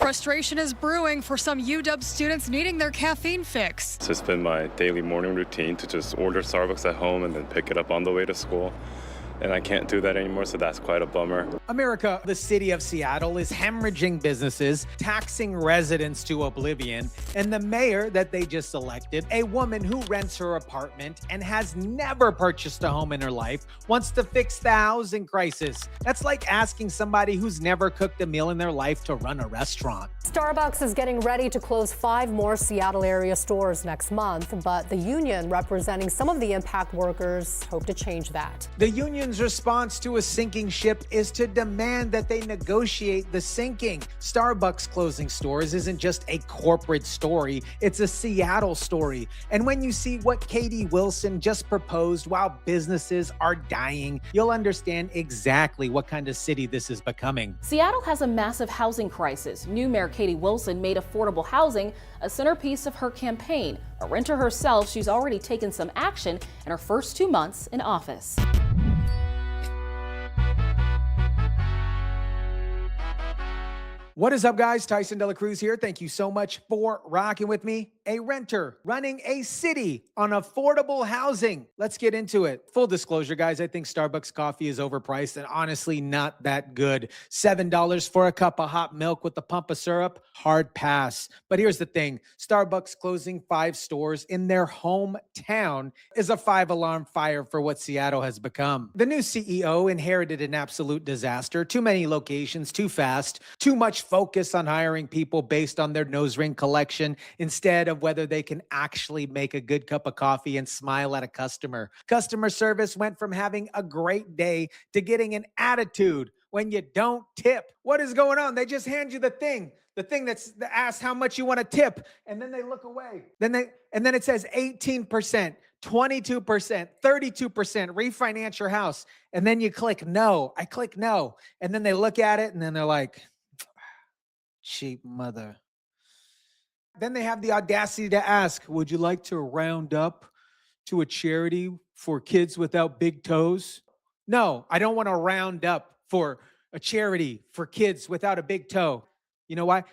Frustration is brewing for some UW students needing their caffeine fix. So it's been my daily morning routine to just order Starbucks at home and then pick it up on the way to school. And I can't do that anymore, so that's quite a bummer. America, the city of Seattle, is hemorrhaging businesses, taxing residents to oblivion, and the mayor that they just elected, a woman who rents her apartment and has never purchased a home in her life, wants to fix the housing crisis. That's like asking somebody who's never cooked a meal in their life to run a restaurant. Starbucks is getting ready to close 5 more Seattle area stores next month, but the union representing some of the impact workers hope to change that. The union's response to a sinking ship is to demand that they negotiate the sinking. Starbucks closing stores isn't just a corporate story, it's a Seattle story. And when you see what Katie Wilson just proposed while businesses are dying, you'll understand exactly what kind of city this is becoming. Seattle has a massive housing crisis. New Mayor Katie Wilson made affordable housing a centerpiece of her campaign. A renter herself, she's already taken some action in her first 2 months in office. What is up, guys? Tyson DeLaCruz here. Thank you so much for rocking with me. A renter running a city on affordable housing. Let's get into it. Full disclosure, guys, I think Starbucks coffee is overpriced and honestly not that good. $7 for a cup of hot milk with a pump of syrup, hard pass. But here's the thing. Starbucks closing 5 stores in their hometown is a 5-alarm fire for what Seattle has become. The new CEO inherited an absolute disaster. Too many locations, too fast, too much focus on hiring people based on their nose ring collection instead of whether they can actually make a good cup of coffee and smile at a customer. Customer service went from having a great day to getting an attitude when you don't tip. What is going on? They just hand you the thing that's asked how much you want to tip, and then they look away. And then it says 18%, 22%, 32%, refinance your house. And then you click no. I click no. And then they look at it and then they're like, cheap mother. Then they have the audacity to ask, would you like to round up to a charity for kids without big toes? No, I don't want to round up for a charity for kids without a big toe. You know why?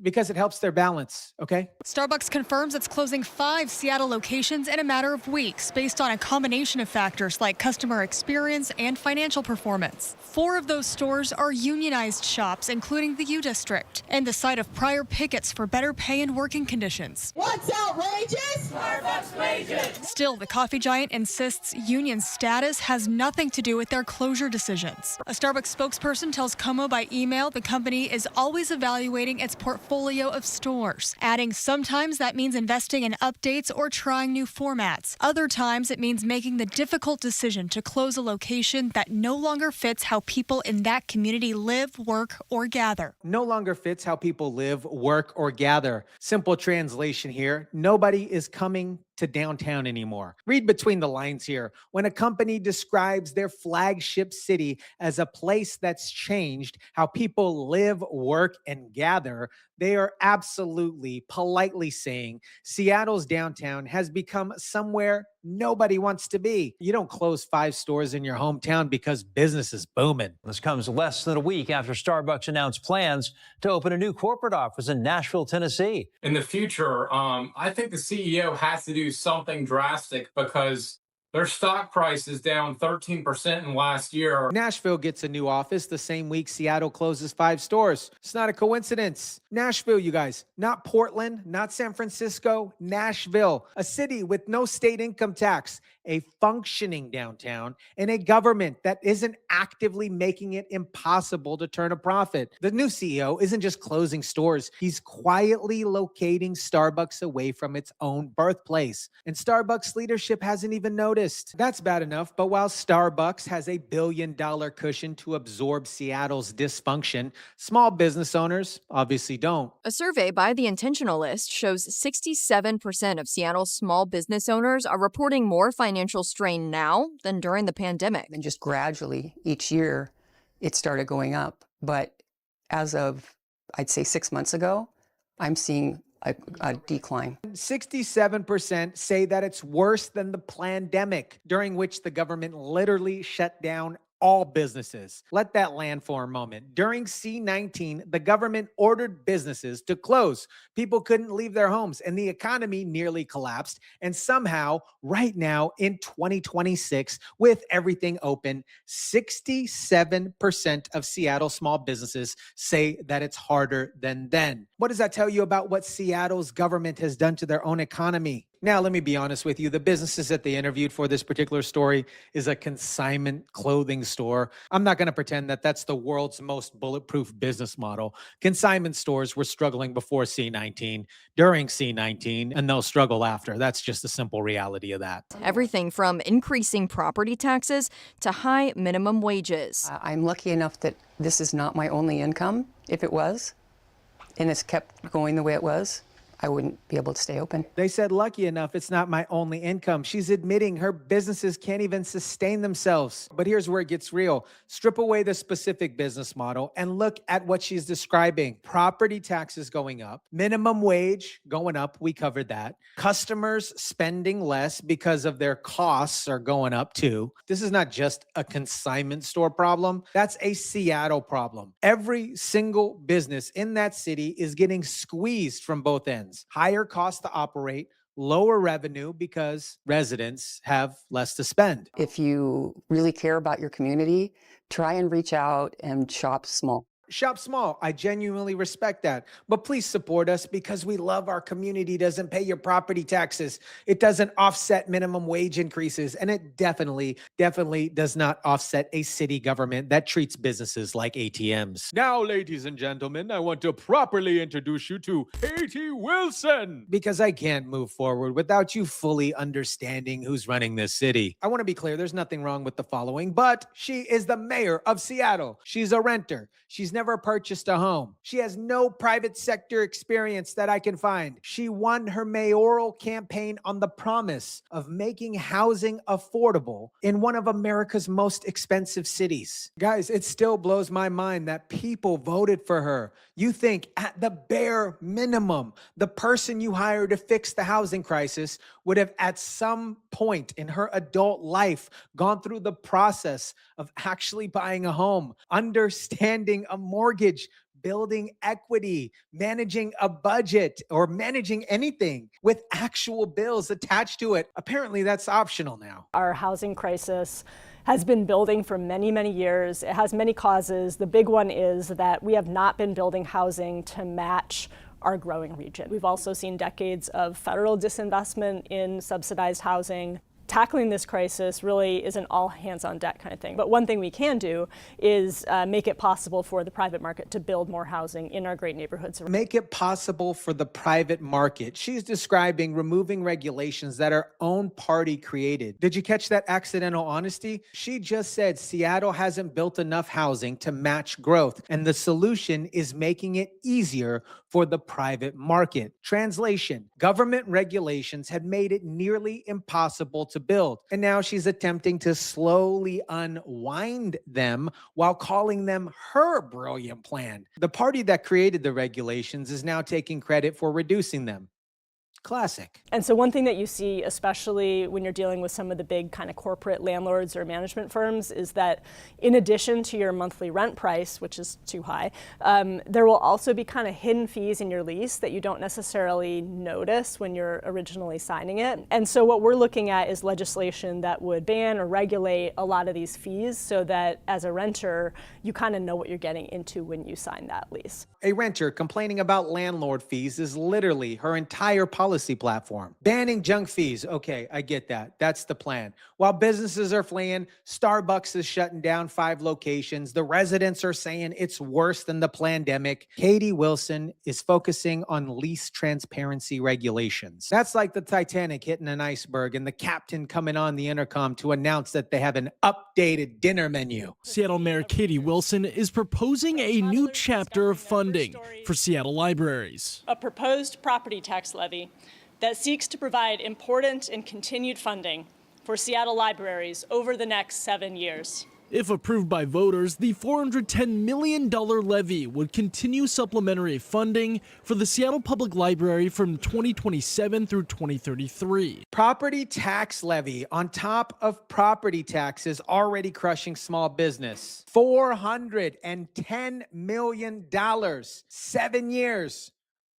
Because it helps their balance, okay? Starbucks confirms it's closing 5 Seattle locations in a matter of weeks based on a combination of factors like customer experience and financial performance. 4 of those stores are unionized shops, including the U-District, and the site of prior pickets for better pay and working conditions. What's outrageous? Starbucks wages! Still, the coffee giant insists union status has nothing to do with their closure decisions. A Starbucks spokesperson tells Como by email the company is always evaluating its portfolio of stores, adding sometimes that means investing in updates or trying new formats. Other times it means making the difficult decision to close a location that no longer fits how people in that community live, work, or gather. No longer fits how people live, work, or gather. Simple translation here. Nobody is coming to downtown anymore. Read between the lines here. When a company describes their flagship city as a place that's changed how people live, work, and gather, they are absolutely politely saying Seattle's downtown has become somewhere nobody wants to be. You don't close 5 stores in your hometown because business is booming. This comes less than a week after Starbucks announced plans to open a new corporate office in Nashville, Tennessee. In the future, I think the CEO has to do something drastic because their stock price is down 13% in last year. Nashville gets a new office the same week Seattle closes 5 stores. It's not a coincidence. Nashville, you guys, not Portland, not San Francisco, Nashville, a city with no state income tax, a functioning downtown, and a government that isn't actively making it impossible to turn a profit. The new CEO isn't just closing stores. He's quietly locating Starbucks away from its own birthplace. And Starbucks leadership hasn't even noticed. That's bad enough, but while Starbucks has a $1 billion cushion to absorb Seattle's dysfunction, small business owners obviously don't. A survey by The Intentionalist shows 67% of Seattle's small business owners are reporting more financial strain now than during the pandemic. And just gradually, each year, it started going up. But as of, I'd say 6 months ago, I'm seeing a decline. 67% say that it's worse than the pandemic, during which the government literally shut down all businesses. Let that land for a moment. During C-19, the government ordered businesses to close. People couldn't leave their homes and the economy nearly collapsed. And somehow, right now in 2026, with everything open, 67% of Seattle small businesses say that it's harder than then. What does that tell you about what Seattle's government has done to their own economy? Now, let me be honest with you. The businesses that they interviewed for this particular story is a consignment clothing store. I'm not going to pretend that that's the world's most bulletproof business model. Consignment stores were struggling before C-19, during C-19, and they'll struggle after. That's just the simple reality of that. Everything from increasing property taxes to high minimum wages. I'm lucky enough that this is not my only income. If it was, and it's kept going the way it was, I wouldn't be able to stay open. They said, lucky enough, it's not my only income. She's admitting her businesses can't even sustain themselves. But here's where it gets real. Strip away the specific business model and look at what she's describing. Property taxes going up, minimum wage going up. We covered that. Customers spending less because of their costs are going up too. This is not just a consignment store problem. That's a Seattle problem. Every single business in that city is getting squeezed from both ends. Higher cost to operate, lower revenue because residents have less to spend. If you really care about your community, try and reach out and shop small. Shop small. I genuinely respect that. But please support us because we love our community. Doesn't pay your property taxes. It doesn't offset minimum wage increases. And it definitely does not offset a city government that treats businesses like ATMs. Now, ladies and gentlemen, I want to properly introduce you to Katie Wilson. Because I can't move forward without you fully understanding who's running this city. I want to be clear. There's nothing wrong with the following, but she is the mayor of Seattle. She's a renter. She's never purchased a home. She has no private sector experience that I can find. She won her mayoral campaign on the promise of making housing affordable in one of America's most expensive cities. Guys, it still blows my mind that people voted for her. You think at the bare minimum, the person you hired to fix the housing crisis would have at some point in her adult life gone through the process of actually buying a home, understanding a mortgage, building equity, managing a budget, or managing anything with actual bills attached to it. Apparently, that's optional now. Our housing crisis has been building for many, many years. It has many causes. The big one is that we have not been building housing to match our growing region. We've also seen decades of federal disinvestment in subsidized housing. Tackling this crisis really is an all hands on deck kind of thing. But one thing we can do is make it possible for the private market to build more housing in our great neighborhoods. Make it possible for the private market. She's describing removing regulations that our own party created. Did you catch that accidental honesty? She just said Seattle hasn't built enough housing to match growth, and the solution is making it easier for the private market. Translation: government regulations had made it nearly impossible to build, and now she's attempting to slowly unwind them while calling them her brilliant plan. The party that created the regulations is now taking credit for reducing them. Classic. And so one thing that you see, especially when you're dealing with some of the big kind of corporate landlords or management firms, is that in addition to your monthly rent price, which is too high, there will also be kind of hidden fees in your lease that you don't necessarily notice when you're originally signing it. And so what we're looking at is legislation that would ban or regulate a lot of these fees so that as a renter, you kind of know what you're getting into when you sign that lease. A renter complaining about landlord fees is literally her entire policy platform. Banning junk fees. Okay, I get that. That's the plan. While businesses are fleeing, Starbucks is shutting down 5 locations. The residents are saying it's worse than the pandemic. Katie Wilson is focusing on lease transparency regulations. That's like the Titanic hitting an iceberg and the captain coming on the intercom to announce that they have an updated dinner menu. Seattle Mayor Katie Wilson is proposing a new chapter of funding for Seattle libraries. A proposed property tax levy that seeks to provide important and continued funding for Seattle libraries over the next 7 years. If approved by voters, the $410 million levy would continue supplementary funding for the Seattle Public Library from 2027 through 2033. Property tax levy on top of property taxes already crushing small business. $410 million, 7 years.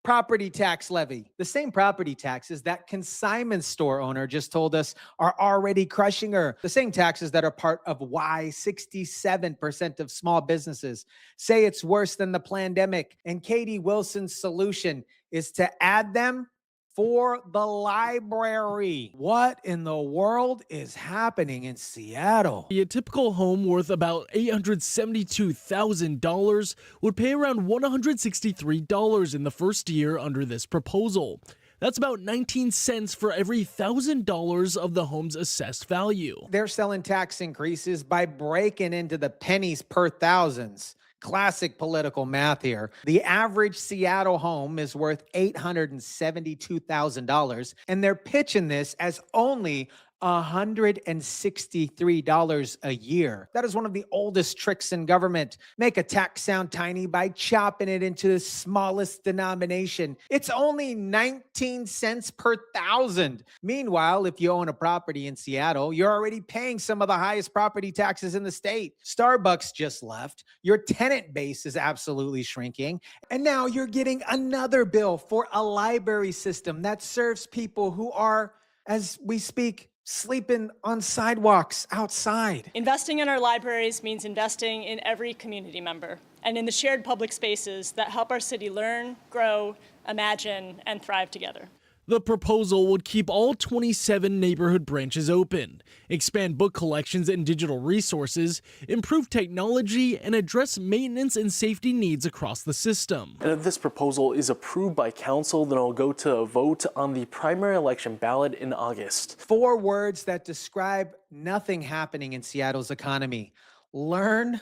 Property tax levy. The same property taxes that consignment store owner just told us are already crushing her. The same taxes that are part of why 67% of small businesses say it's worse than the pandemic. And Katie Wilson's solution is to add them for the library. What in the world is happening in Seattle? A typical home worth about $872,000 would pay around $163 in the first year under this proposal. That's about 19 cents for every $1,000 of the home's assessed value. They're selling tax increases by breaking into the pennies per thousands. Classic political math here. The average Seattle home is worth $872,000, and they're pitching this as only $163 a year. That is one of the oldest tricks in government. Make a tax sound tiny by chopping it into the smallest denomination. It's only 19 cents per thousand. Meanwhile, if you own a property in Seattle, you're already paying some of the highest property taxes in the state. Starbucks just left. Your tenant base is absolutely shrinking. And now you're getting another bill for a library system that serves people who are, as we speak, sleeping on sidewalks outside. Investing in our libraries means investing in every community member and in the shared public spaces that help our city learn, grow, imagine, and thrive together. The proposal would keep all 27 neighborhood branches open, expand book collections and digital resources, improve technology, and address maintenance and safety needs across the system. And if this proposal is approved by council, then it'll go to a vote on the primary election ballot in August. 4 words that describe nothing happening in Seattle's economy: learn,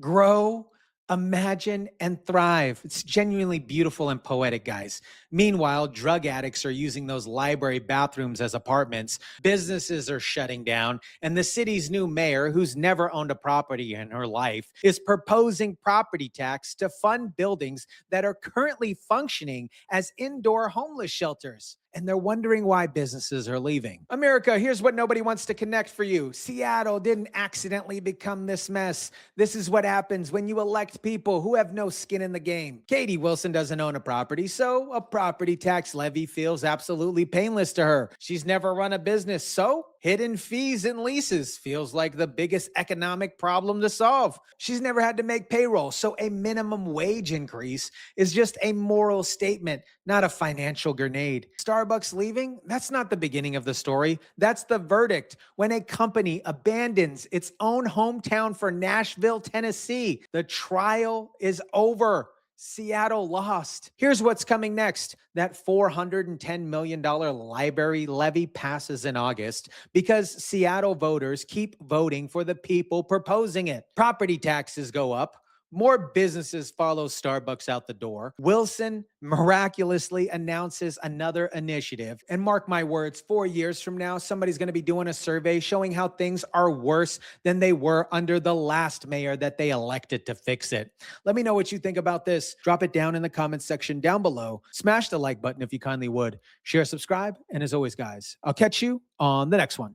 grow, imagine, and thrive. It's genuinely beautiful and poetic, guys. Meanwhile, drug addicts are using those library bathrooms as apartments. Businesses are shutting down. And the city's new mayor, who's never owned a property in her life, is proposing property tax to fund buildings that are currently functioning as indoor homeless shelters. And they're wondering why businesses are leaving. America, here's what nobody wants to connect for you. Seattle didn't accidentally become this mess. This is what happens when you elect people who have no skin in the game. Katie Wilson doesn't own a property, so a property tax levy feels absolutely painless to her. She's never run a business, so hidden fees and leases feels like the biggest economic problem to solve. She's never had to make payroll, so a minimum wage increase is just a moral statement, not a financial grenade. Starbucks leaving? That's not the beginning of the story. That's the verdict. When a company abandons its own hometown for Nashville, Tennessee, the trial is over. Seattle lost. Here's what's coming next. That $410 million library levy passes in August because Seattle voters keep voting for the people proposing it. Property taxes go up. More businesses follow Starbucks out the door. Wilson miraculously announces another initiative. And mark my words, 4 years from now, somebody's going to be doing a survey showing how things are worse than they were under the last mayor that they elected to fix it. Let me know what you think about this. Drop it down in the comments section down below. Smash the like button if you kindly would. Share, subscribe. And as always, guys, I'll catch you on the next one.